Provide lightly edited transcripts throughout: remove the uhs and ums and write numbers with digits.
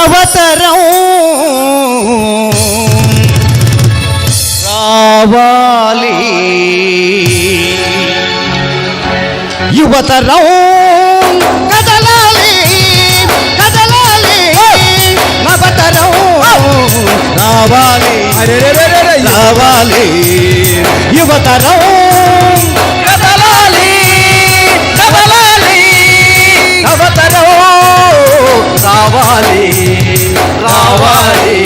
నవతరం రావాలి, యువతరం కదలాలి కదలాలి, నవతరం రావాలి రావాలి, యువతరం కదలాలి కదలాలి, నవతరం రావాలి రావాలి.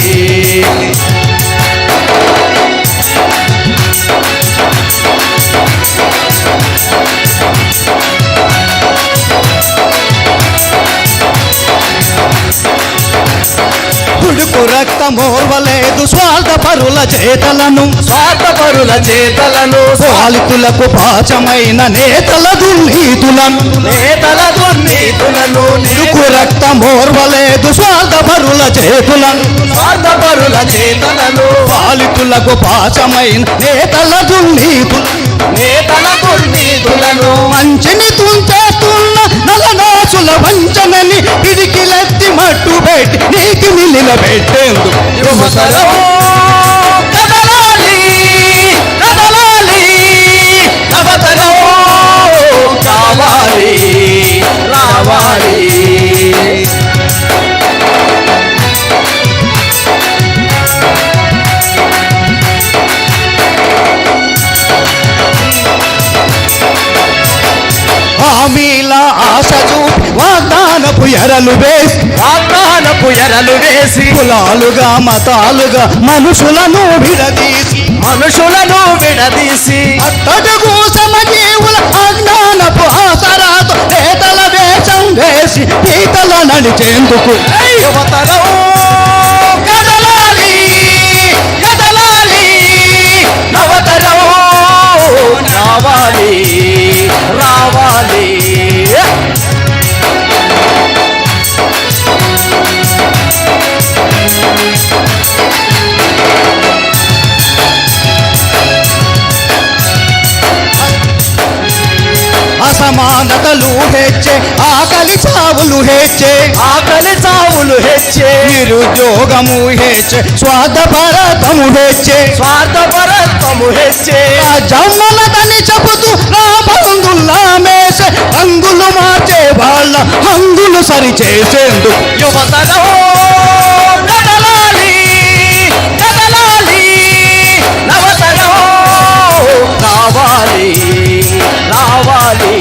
ఉడుకు రక్తమోర్వలేదు స్వార్థపరుల చేతలను, స్వార్థపరుల చేతలను, పాలితులకు పాచమైన నేతల దుర్నీతులను, నేతల దుర్నీతులను. ఉడుకు రక్తమోర్వలేదు స్వార్థపరుల చేతులను, స్వార్థపరుల చేతలను, పాలితులకు పాచమైన నేతల దుర్నీతులు, నేతల దుర్నీతులను. మంచిని తుంచేస్తున్న నలనాసుల వంచనని పిడికిలెత్తి మట్టు పెట్టి నీకు నిలబెట్టేందుకు యువతరం కదలాలి కదలాలి, నవతరం కావాలి రావాలి. హామీల ఆశ చూపి వాగ్దానపు ఎరలు వేసి, వాగ్దానపు ఎరలు వేసి, కులాలుగా మతాలుగా మనుషులను విడదీసి, మనుషులను విడదీసి, అట్టడుగు సమజీవుల అజ్ఞానపు ఆసరాతో నేతల వేషం వేసి పీతల నడిచేందుకు యువతరం కదలాలి కదలాలి, నవతరం రావాలి రావాలి. అసమానతలు హెచ్చే, ఆకలి చావులు హెచ్చే, ఆకలి చావులు హెచ్చే, నిరుద్యోగము హెచ్చే, స్వార్థపరతము హెచ్చే, స్వార్థపరత్వము హెచ్చే. జమ్మలదని చెబుతూ నా బంధుల్లా మేసే రంగులు మార్చే వాళ్ళ హంగులు సరిచేసేందుకు యువతరం కదలాలి కదలాలి, నవతరం రావాలి రావాలి.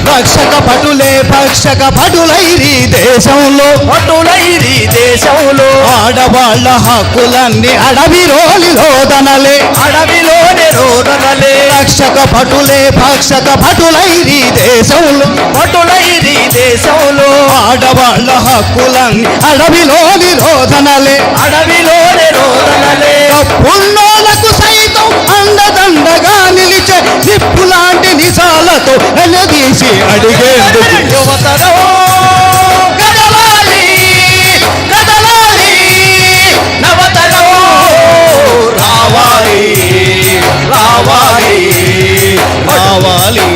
రక్షక భటులే భక్షక భటులైరి దేశంలో, భటులైరి దేశంలో, ఆడవాళ్ళ హక్కులన్నీ అడవి రోలిలోదనలే, అడవిలోనే రోదనలే. రక్షక భటులే భక్షక భటులైరి దేశంలో, భటులైరి దేశంలో, ఆడవాళ్ళ హక్కులన్నీ అడవిలోని రోదనలే, అడవిలోనే రోదనలే. పున్నోలకు సైతం అండదండగా నిలిచే నిప్పులాంటి నిజాలతో వెనదీసి అడిగేందుకు యువతరం కదలాలి కదలాలి, నవతరం రావాలి రావాలి రావాలి.